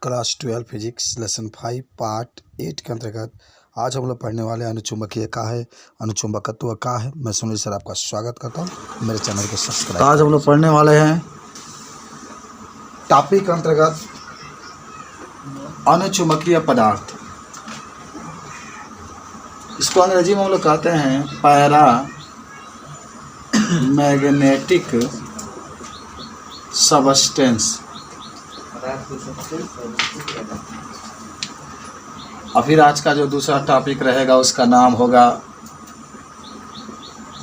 Class 12 physics lesson 5 part 8 के अंतर्गत आज हम लोग पढ़ने वाले हैं अनुचुंबकीय का है, अनुचुंबकत्व का है। मैं सुनील सर आपका स्वागत करता हूँ, मेरे चैनल को सब्सक्राइब। आज हम लोग पढ़ने वाले हैं टॉपिक के अंतर्गत अनुचुंबकीय पदार्थ। इसको अंग्रेजी में हम लोग कहते हैं पैरा मैग्नेटिक सबस्टेंस। और फिर आज का जो दूसरा टॉपिक रहेगा उसका नाम होगा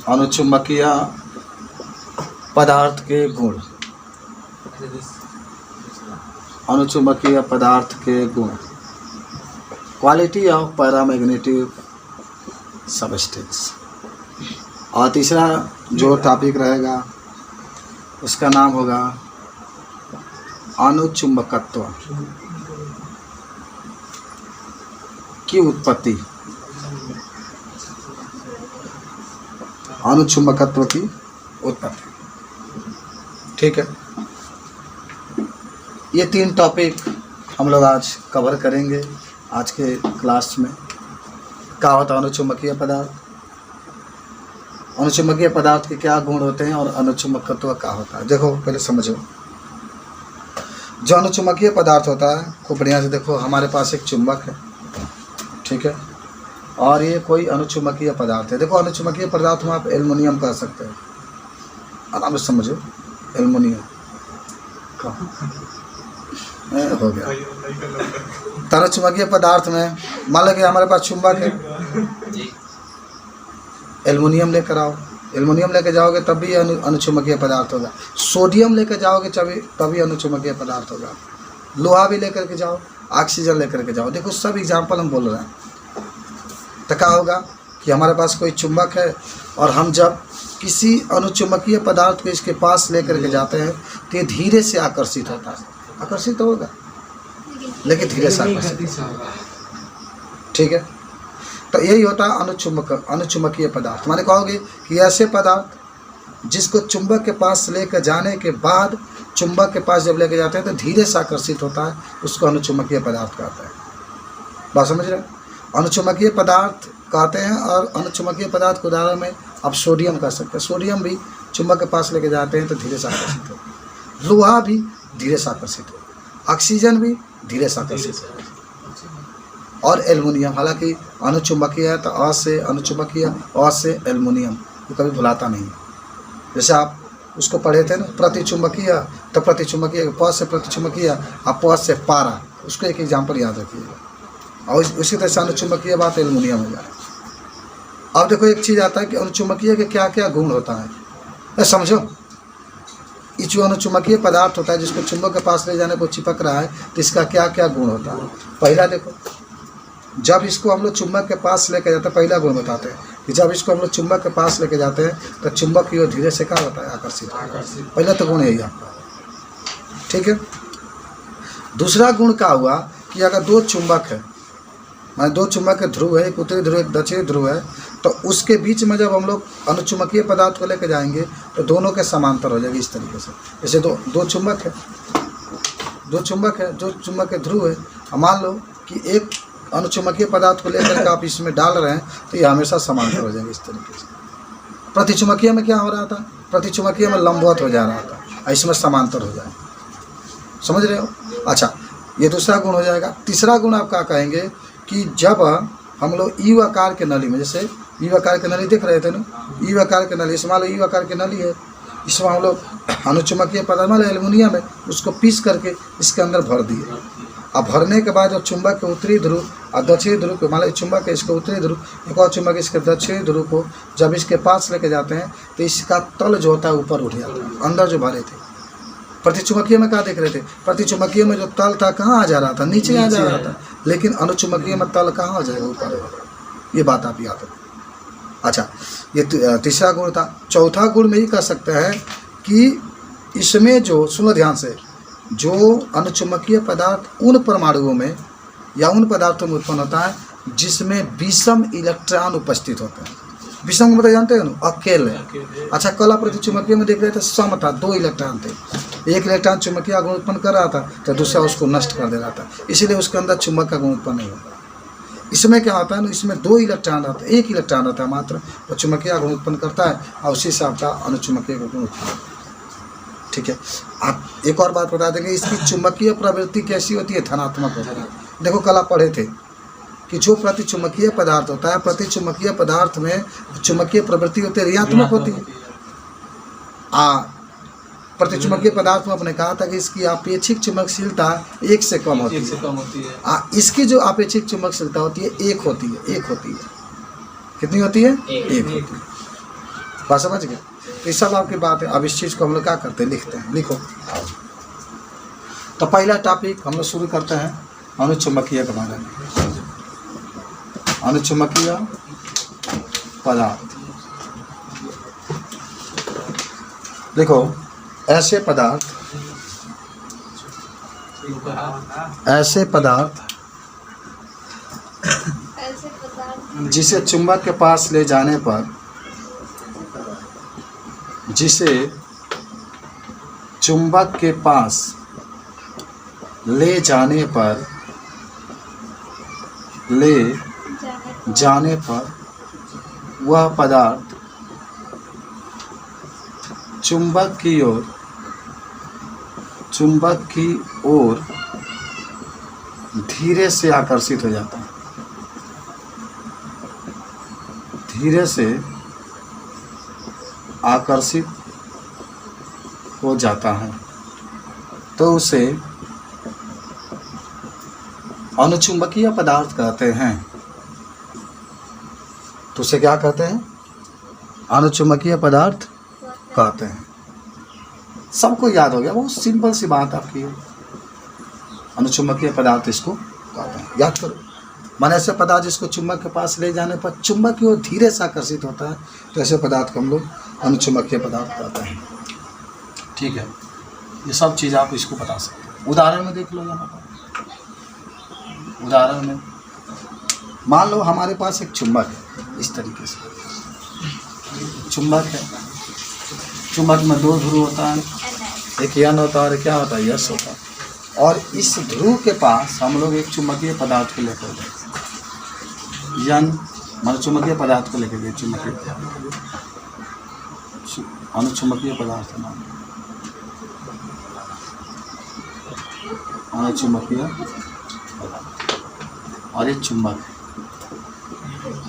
अनुचुंबकीय पदार्थ के गुण। अनुचुंबकीय पदार्थ के गुण, क्वालिटी ऑफ पैरामैग्नेटिक सबस्टेंस। और तीसरा जो टॉपिक रहेगा उसका नाम होगा अनुचुंबकत्व की उत्पत्ति। अनुचुंबकत्व की उत्पत्ति, ठीक है। ये 3 टॉपिक हम लोग आज कवर करेंगे आज के क्लास में। क्या होता है अनुचुंबकीय पदार्थ, अनुचुंबकीय पदार्थ के क्या गुण होते हैं और अनुचुंबकत्व क्या होता है। देखो पहले समझो, जो अनुचुंबकीय पदार्थ होता है खूब बढ़िया से देखो। हमारे पास एक चुंबक है, ठीक है, और ये कोई अनुचुंबकीय पदार्थ है। देखो अनुचुंबकीय पदार्थ में आप एल्युमिनियम कह सकते हैं, आराम से समझो। एल्युमिनियम हो गया। तो अनुचुंबकीय पदार्थ में मान लो कि हमारे पास चुंबक है, एल्युमिनियम लेकर आओ, एल्युमिनियम लेकर जाओगे तब भी अनुचुंबकीय पदार्थ होगा। सोडियम लेकर जाओगे तभी अनुचुंबकीय पदार्थ होगा। लोहा भी लेकर के जाओ, ऑक्सीजन लेकर के जाओ। देखो सब एग्जाम्पल हम बोल रहे हैं। तो क्या होगा कि हमारे पास कोई चुंबक है और हम जब किसी अनुचुंबकीय पदार्थ को इसके पास लेकर के जाते हैं तो ये धीरे से आकर्षित होता है। आकर्षित तो होगा लेकिन धीरे से आकर्षित, ठीक है। तो यही होता है अनुचुंबकीय पदार्थ। माने कहोगे कि ऐसे पदार्थ जिसको चुंबक के पास लेकर जाने के बाद चुंबक के पास जब लेकर जाते हैं तो धीरे से आकर्षित होता है, उसको अनुचुंबकीय पदार्थ कहते हैं। बात समझ रहे हैं? अनुचुंबकीय पदार्थ कहते हैं। और अनुचुंबकीय पदार्थ के उदाहरण में आप सोडियम कह सकते हैं। सोडियम भी चुंबक के पास लेकर जाते हैं तो धीरे से आकर्षित हो। लोहा भी धीरे से आकर्षित हो, ऑक्सीजन भी धीरे से आकर्षित हो। और एल्युमिनियम हालांकि अनुचुंबकीय है तो अ से अनुचुंबकीय, अ से एल्युमिनियम, ये कभी भुलाता नहीं। जैसे आप उसको पढ़े थे ना प्रतिचुंबकीय, तो प्रतिचुंबकीय प से प्रतिचुंबकीय, आप प से पारा, उसको एक एग्जाम्पल याद रखिएगा। और उसी तरह से अनुचुंबकीय बात एल्युमिनियम हो जाए। अब देखो एक चीज़ आता है कि अनुचुंबकीय के क्या क्या गुण होता है। समझो, ये जो अनुचुंबकीय पदार्थ होता है जिसको चुंबक के पास ले जाने को चिपक रहा है तो इसका क्या क्या गुण होता है। पहला देखो, जब इसको हम लोग चुंबक के पास लेके जाते हैं, पहला गुण बताते हैं कि जब इसको हम लोग चुंबक के पास लेके जाते हैं तो चुंबक की ओर धीरे से क्या होता है, आकर्षित। पहला तो गुण यही आपका, ठीक है। दूसरा गुण क्या हुआ कि अगर 2 चुंबक है, माने 2 चुंबक के ध्रुव है, एक उत्तरी ध्रुव एक दक्षिणी ध्रुव है, तो उसके बीच में जब हम लोग अनुचुंबकीय पदार्थ को लेकर जाएंगे तो दोनों के समांतर हो जाएगी इस तरीके से। जैसे दो चुंबक है, 2 चुंबक है, 2 चुंबक के ध्रुव है। मान लो कि एक अनुचुंबकीय पदार्थ को लेकर के आप इसमें डाल रहे हैं तो ये हमेशा समांतर हो जाएंगे इस तरीके से। प्रतिचुंबकीय में क्या हो रहा था, प्रतिचुंबकीय में लंबवत हो जा रहा था, इसमें समांतर हो जाए। समझ रहे हो? अच्छा, ये दूसरा गुण हो जाएगा। तीसरा गुण आप क्या कहेंगे कि जब हम लोग यू आकार के नली में, जैसे यू आकार के नली देख रहे थे ना, यू आकार के नली, इसमें यू आकार की नली है, इसमें हम लोग अनुचुंबकीय पदार्थ मान एल्युमिनियम है, उसको पीस करके इसके अंदर भर दिए। अब भरने के बाद जब चुंबक के उत्तरी ध्रुव और दक्षिणी ध्रुव को, मान लो चुंबक है इसके उत्तरी ध्रुव, एक और चुंबक इसके दक्षिणी ध्रुव को जब इसके पास लेके जाते हैं तो इसका तल जो होता है ऊपर उठ जाता है, अंदर जो भरे थे। प्रतिचुंबकीय में क्या देख रहे थे, प्रतिचुंबकीय में जो तल था कहाँ आ जा रहा था, नीचे आ जा रहा था, लेकिन अनुचुंबकीय में तल कहाँ हो जाएगा, ऊपर। ये बात आप याद रखें। अच्छा, ये तीसरा गुण था। चौथा गुण में ही कह सकते हैं कि इसमें जो, सुनो ध्यान से, जो अनुचुंबकीय पदार्थ उन परमाणुओं में या उन पदार्थों में उत्पन्न होता है जिसमें विषम इलेक्ट्रॉन उपस्थित होते हैं। विषम मतलब जानते हो ना, अकेले। अच्छा, कला प्रति चुंबकीय में देख रहे थे सम था, 2 इलेक्ट्रॉन थे, एक इलेक्ट्रॉन चुंबकीय गुण उत्पन्न कर रहा था तो दूसरा उसको नष्ट कर दे रहा था, इसीलिए उसके अंदर चुंबक का गुण उत्पन्न नहीं होता। इसमें क्या होता है ना, इसमें 2 इलेक्ट्रॉन रहता है, 1 इलेक्ट्रॉन रहता है मात्र, और चुंबकीय गुण उत्पन्न करता है और उसी से आपका अनुचुंबकीय गुण उत्पन्न। ठीक है, आप एक और बात बता देंगे, इसकी चुंबकीय प्रवृत्ति कैसी होती है, धनात्मक होती है। देखो कल आप पढ़े थे कि जो प्रतिचुंबकीय पदार्थ होता है, प्रतिचुंबकीय पदार्थ में चुंबकीय प्रवृत्ति होती है, ऋणात्मक होती है। प्रतिचुंबकीय पदार्थ में आपने कहा था कि इसकी आपेक्षिक चुंबकशीलता 1 से कम होती है। इसकी जो आपेक्षिक चुंबकशीलता होती है 1 होती है, 1 होती है। कितनी होती है? 1 होती है। बात समझ गए? तो ये सब आपकी बात है। अब इस चीज़ को हम लोग क्या करते हैं, लिखते हैं। लिखो। तो पहला टॉपिक हम लोग शुरू करते हैं अनुचुंबकीय के बारे में। अनुचुंबकीय पदार्थ, देखो ऐसे पदार्थ जिसे चुंबक के पास ले जाने पर, जिसे चुंबक के पास ले जाने पर वह पदार्थ चुंबक की ओर धीरे से आकर्षित हो जाता है, धीरे से आकर्षित हो जाता है, तो उसे अनुचुंबकीय पदार्थ कहते हैं। तो उसे क्या कहते हैं? अनुचुंबकीय पदार्थ कहते हैं। सबको याद हो गया, बहुत सिंपल सी बात आपकी है। अनुचुंबकीय पदार्थ इसको कहते हैं, याद करो। माने ऐसे पदार्थ जिसको चुंबक के पास ले जाने पर चुंबक की ओर धीरे से आकर्षित होता है, तो ऐसे पदार्थ को हम लोग अनुचुंबकीय पदार्थ कहते हैं। ठीक है, ये सब चीज़ आप इसको बता सकते हैं। उदाहरण में देख लो यहाँ पर। उदाहरण में मान लो हमारे पास एक चुंबक है, इस तरीके से चुंबक है। चुंबक में 2 ध्रुव होता है, एक यन होता है और क्या होता है, यस होता है। और इस ध्रुव के पास हम लोग एक चुंबकीय पदार्थ को लेकर गए, यन मतलब चुंबकीय पदार्थ को लेकर गए, चुंबकीय अनुचुंबकीय पदार्थ है नाम, अनुचुंबकीय और ये चुंबक है।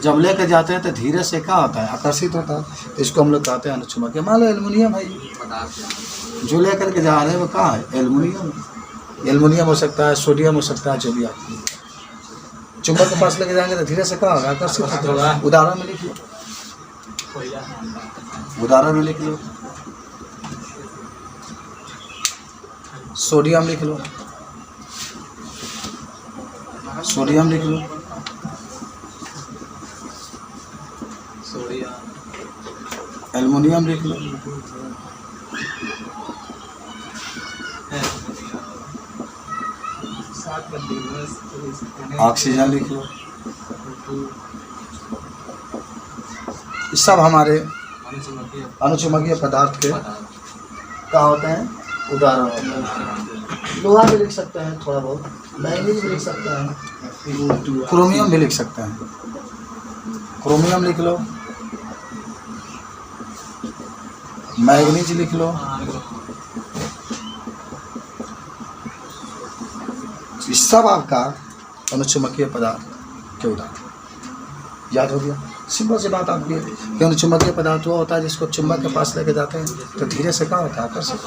जब लेकर जाते हैं तो धीरे से क्या होता है, आकर्षित होता है, तो इसको हम लोग कहते हैं अनुचुंबकीय। मान लो एल्युमिनियम है, जो लेकर के जा रहे हैं वो कहाँ है, एल्युमिनियम। एल्युमिनियम हो सकता है, सोडियम हो सकता है, जो भी आपकी चुंबक के पास लेके जाएंगे तो धीरे से क्या होगा, आकर्षित होगा। उदाहरण में लिख लो, उदाहरण में लिख लो, सोडियम लिख लो, सोडियम लिख लो, एल्युमिनियम लिख लो, ऑक्सीजन लिख लो। ये सब हमारे अनुचुंबकीय पदार्थ के क्या होते हैं, उदाहरण होते हैं। लोहा भी लिख सकते हैं, थोड़ा बहुत मैग्नीज भी लिख सकते हैं, क्रोमियम भी लिख सकते हैं। क्रोमियम लिख लो, मैग्नीज लिख लो। ये सब आपका अनुचुंबकीय पदार्थ के उदाहरण। याद हो गया? सिंपल सी बात आपकी है कि अनुचुंबकीय पदार्थ वो होता है जिसको चुंबक के पास लेके जाते हैं तो धीरे से क्या होता है, आकर्षित,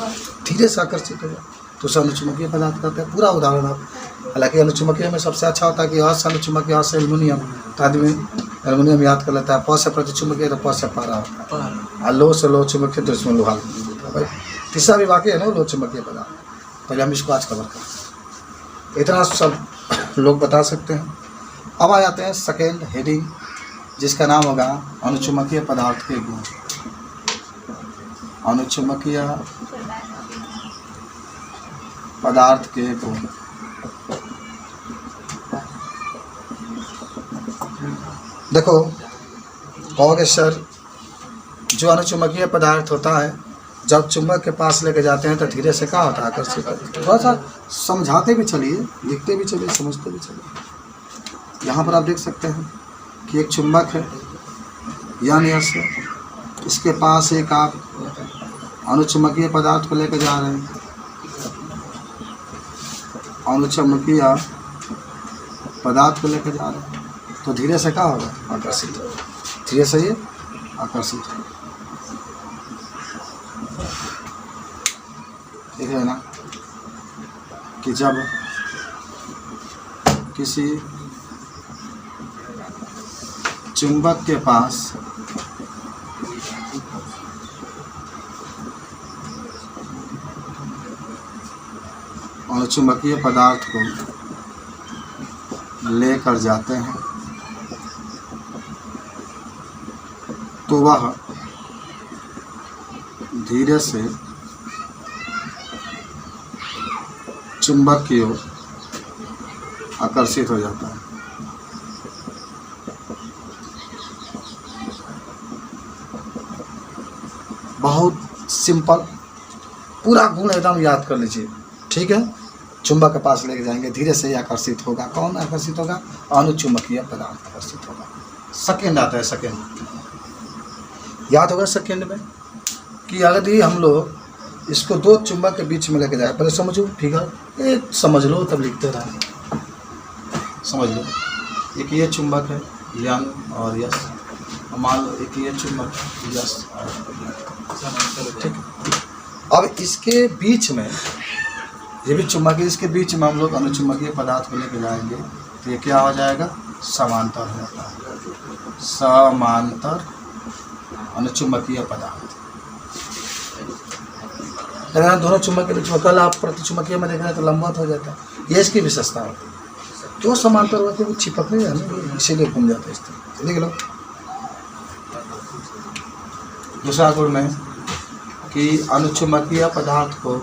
धीरे से आकर्षित हो जाए, तो उसे अनुचुंबकीय पदार्थ कहते हैं। पूरा उदाहरण आप, हालांकि अनुचुंबकीय में सबसे अच्छा होता है कि हर से अनुचुंबकीय, हर से एल्युमिनियम, तो आदमी एल्युमिनियम याद कर लेता है। प से प्रतिचुंबकीय तो प से पारा होता है, और लो से लो चुंबकीय तो इसमें लोहा भाई। तीसरा भी वाकई है ना, लो चुंबकीय पदार्थ। पहले हम इसको आज कवर करते हैं, इतना सब लोग बता सकते हैं। अब आ जाते हैं सेकेंड हेडिंग, जिसका नाम होगा अनुचुंबकीय पदार्थ के गुण। अनुचुंबकीय पदार्थ के गुण। देखो कहोगे सर जो अनुचुंबकीय पदार्थ होता है जब चुंबक के पास लेके जाते हैं तो धीरे से क्या होता है, आकर्षित होता है। थोड़ा सा समझाते भी चलिए, लिखते भी चलिए, समझते भी चलिए। यहाँ पर आप देख सकते हैं कि एक चुंबक है यानी ऐसे, इसके पास एक आप अनुचुंबकीय पदार्थ को लेकर जा रहे हैं। अनुचुंबकीय पदार्थ को लेकर जा रहे हैं तो धीरे से क्या होगा, आकर्षित होगा, धीरे से ये आकर्षित होगा। ठीक है ना कि जब किसी चुंबक के पास अनुचुंबकीय पदार्थ को लेकर जाते हैं तो वह धीरे से चुंबक की ओर आकर्षित हो जाता है। बहुत सिंपल, पूरा गुण एकदम याद कर लीजिए। ठीक है, चुंबक के पास लेके जाएंगे, धीरे से ही आकर्षित होगा। कौन आकर्षित होगा, अनुचुंबकीय पदार्थ आकर्षित होगा। सेकेंड आता है, सेकेंड याद होगा सेकेंड में कि अगर हम लोग इसको दो चुंबक के बीच में लेके जाए, पहले समझो फिगर, एक समझ लो तब लिखते रहे। समझ लो, एक ये चुंबक है यन और यस, मान लो एक ये चुंबक यस और ठीक। अब इसके बीच में ये भी चुंबक है, इसके बीच में हम लोग अनुचुंबकीय पदार्थ को लेके जाएंगे तो ये क्या हो जाएगा, समांतर हो जाता है। समांतर अनुचुंबकीय पदार्थ। अगर दोनों चुंबक के बीच में कल आप प्रतिचुंबकीय में देख रहे हैं तो लंबवत हो जाता है, ये इसकी विशेषता होती है। जो समांतर होते हैं वो चिपक नहीं जाते, इसीलिए घूम जाते हैं इस तरह। देख लो दूसरा गुण में कि अनुचुंबकीय पदार्थ को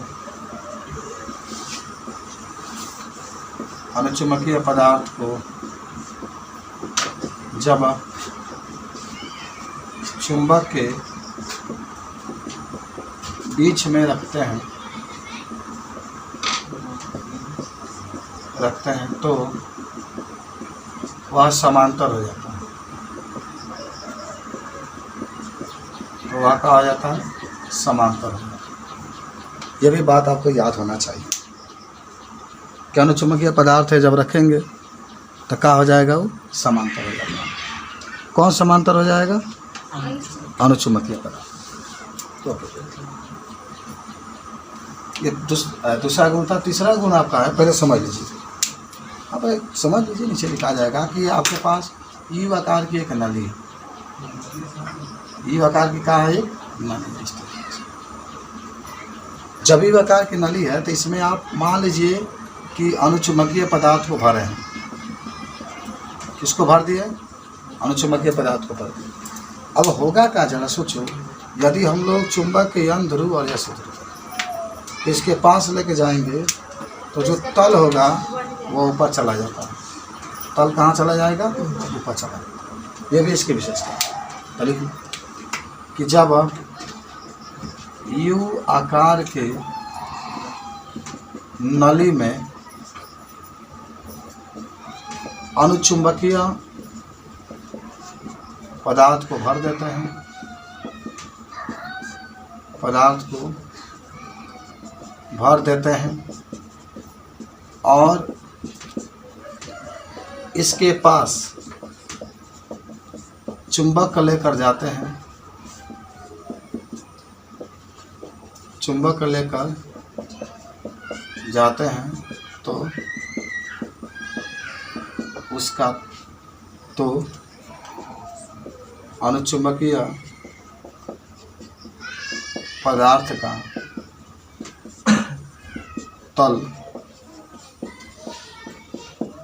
जब चुंबक के बीच में रखते हैं तो वह समांतर हो जाता है। तो वह क्या हो जाता है, समांतर हो जाता है। यह भी बात आपको याद होना चाहिए कि अनुचुंबकीय पदार्थ है जब रखेंगे तो क्या हो जाएगा, वो समांतर हो जाएगा। कौन समांतर हो जाएगा, अनुचुंबकीय पदार्थ। तो ये दूसरा गुण था। तीसरा गुण आपका है, पहले समझ लीजिए, अब समझ लीजिए, नीचे लिखा जाएगा कि आपके पास यू आकार की एक नली है। यू आकार की कहाँ है, एक नली। जब यू आकार की नली है तो इसमें आप मान लीजिए कि अनुचुंबकीय पदार्थ को भरे हैं। किसको भर दिए, अनुचुंबकीय पदार्थ को भर दिए। अब होगा क्या, जरा सोचो, यदि हम लोग चुंबक के यन ध्रुव और यस ध्रुव इसके पास लेके जाएंगे तो जो तल होगा वो ऊपर चला जाता है। तल कहाँ चला जाएगा, ऊपर चला जाएगा। ये भी इसकी विशेषता है। लिखिए कि जब यू आकार के नली में अनुचुंबकीय पदार्थ को भर देते हैं, और इसके पास चुंबक लेकर जाते हैं, तो उसका अनुचुंबकीय पदार्थ का तल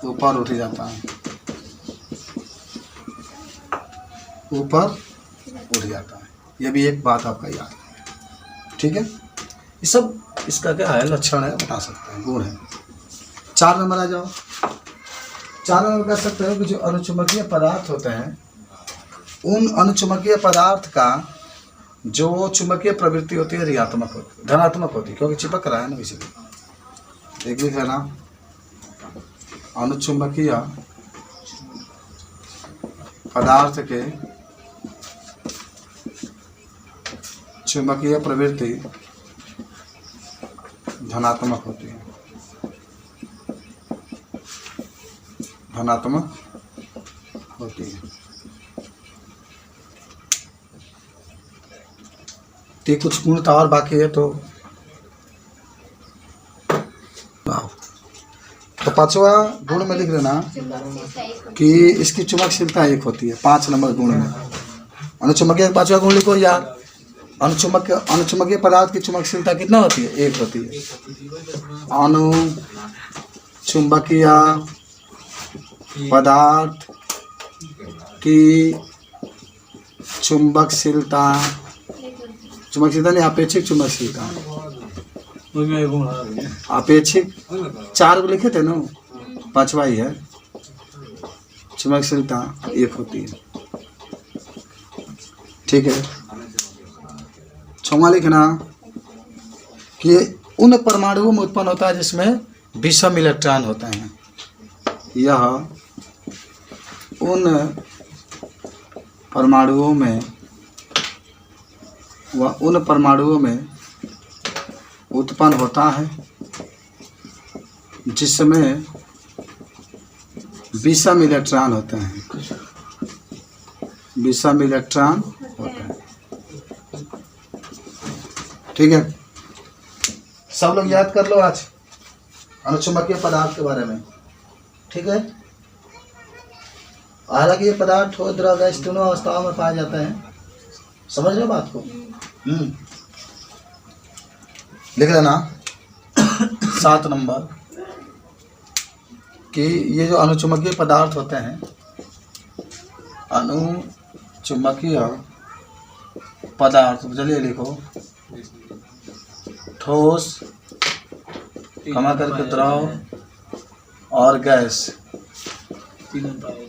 ऊपर उठ जाता है, यह भी एक बात आपका याद है। ठीक है, ये सब इसका क्या है, लक्षण है, बता सकते हैं, गुण है। 4 नंबर आ जाओ। 4 नंबर कह सकते हो कि जो अनुचुंबकीय पदार्थ होते हैं उन अनुचुंबकीय पदार्थ का जो चुंबकीय प्रवृत्ति होती है ऋणात्मक होती है, धनात्मक होती है, क्योंकि चिपक रहा है ना इसलिए। एक लिख लेना, अनुचुंबकीय पदार्थ के चुंबकीय प्रवृत्ति धनात्मक होती है, धनात्मक होती है। तो कुछ गुणता और बाकी है, तो पांचवा गुण में लिख लेना कि इसकी चुंबकशीलता 1 होती है। 5 नंबर गुण में अनुचुंबकीय 5वां गुण लिखो यार। अनुचुंबकीय पदार्थ की चुंबकशीलता कितना होती है? 1 होती है। अनुचुंबकीय पदार्थ की चुंबकशीलता, चुंबकशीलता नहीं, अपेक्षिक चुंबकशीलता, अपेक्षिक 4 को लिखे थे ना, 5वां ही है। चुंबकशीलता 1 होती है, ठीक है। 6वां लिखना कि उन परमाणुओं में उत्पन्न होता है जिसमें विषम इलेक्ट्रॉन होते हैं। यह उन परमाणुओं में उत्पन्न होता है जिसमें विषम इलेक्ट्रॉन होते हैं, विषम इलेक्ट्रॉन होते हैं, ठीक है। सब लोग याद कर लो आज अनुचुंबकीय पदार्थ के बारे में, ठीक है। हालांकि ये पदार्थ ठोस, द्रव, गैस तीनों अवस्थाओं में पाए जाते हैं। समझ रहे हो बात को? लिख लेना 7 नंबर कि ये जो अनुचुंबकीय पदार्थ होते हैं, अनुचुंबकीय पदार्थ, चलिए लिखो, ठोस, कमा करके द्रव और गैस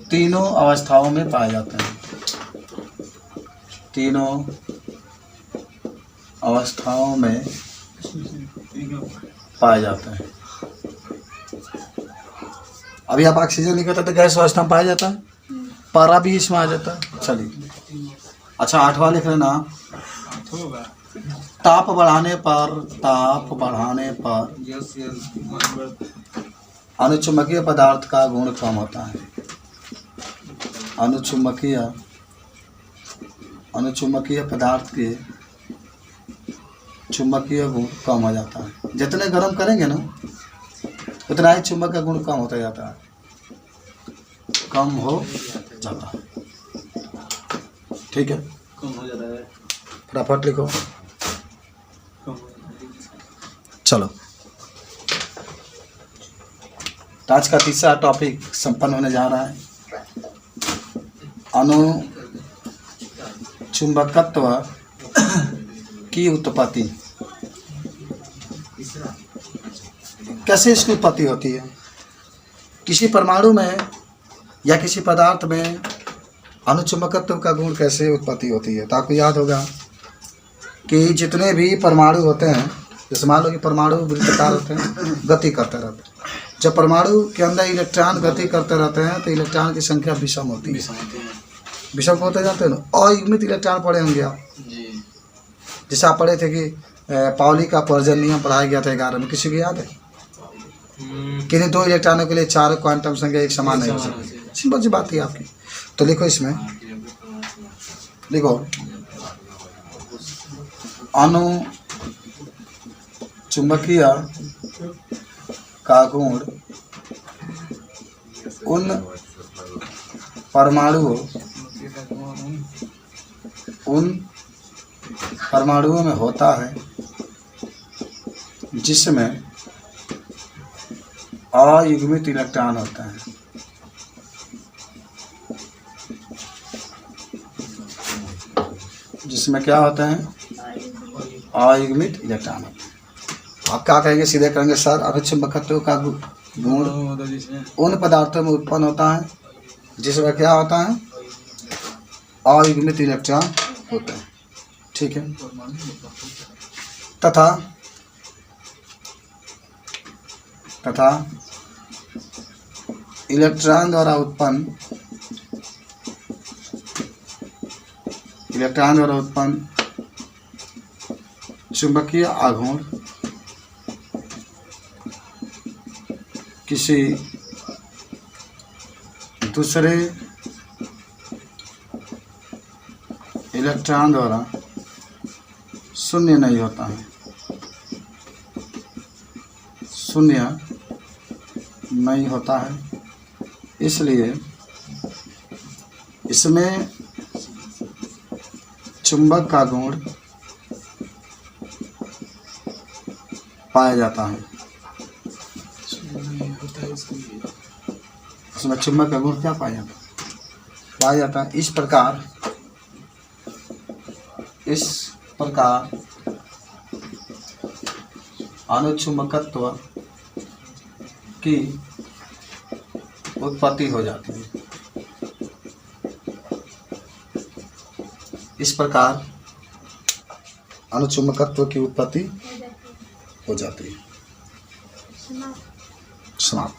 तीनों अवस्थाओं में पाए जाते हैं, तीनों अवस्थाओं में पाए जाते हैं। अभी आप ऑक्सीजन निकलता तो गैस अवस्था में पाया जाता है, पारा भी इसमें आ जाता है। चलिए, अच्छा 8वां लिख लेना, ताप बढ़ाने पर अनुचुंबकीय पदार्थ का गुण कम होता है। अनुचुंबकीय पदार्थ के चुंबकीय गुण कम हो जाता है। जितने गर्म करेंगे ना उतना ही चुंबक का गुण कम होता जाता है, कम हो जाता है, ठीक है। कम हो जाता है, फटाफट लिखो। चलो, तो आज का तीसरा टॉपिक संपन्न होने जा रहा है। अनुचुंबकत्व की उत्पत्ति। कैसे इसकी उत्पत्ति होती है? किसी परमाणु में या किसी पदार्थ में अनुचुंबकत्व का गुण कैसे उत्पत्ति होती है? तो आपको याद होगा कि जितने भी परमाणु होते हैं, जैसे मान लो कि परमाणु वृत्ताकार होते हैं, गति करते रहते हैं। जब परमाणु के अंदर इलेक्ट्रॉन गति करते रहते हैं तो इलेक्ट्रॉन की संख्या विषम होती है, विषम होते जाते हैं ना। अयुग्मित इलेक्ट्रॉन पढ़े होंगे आप, जैसे आप पढ़े थे कि पाउली का पर्जन नियम पढ़ाया गया था 11 में, किसी को याद है? किन्हीं 2 इलेक्ट्रॉनों के लिए 4 क्वांटम संख्या एक समान नहीं हो सकती। सिंपल सी बात है आपकी। तो लिखो, इसमें लिखो, अनुचुंबकीय का गुण उन परमाणुओं में होता है जिसमें अयुग्मित इलेक्ट्रॉन होता है। जिसमें क्या होता है? अयुग्मित इलेक्ट्रॉन। आप क्या कहेंगे? सीधे कहेंगे सर अनुचुंबकत्व का गुण उन पदार्थों में उत्पन्न होता है जिसमें क्या होता है? अयुग्मित इलेक्ट्रॉन होते हैं। ठीक है। तथा इलेक्ट्रॉन द्वारा उत्पन्न चुंबकीय आघूर्ण किसी दूसरे इलेक्ट्रॉन द्वारा शून्य नहीं होता है, इसलिए इसमें चुंबक का गुण पाया जाता है। उसमें चुंबक का गुण क्या पाया जाता है। इस प्रकार अनुचुंबकत्व की उत्पत्ति हो जाती है। इस प्रकार अनुचुंबकत्व की उत्पत्ति हो जाती है। समाप्त।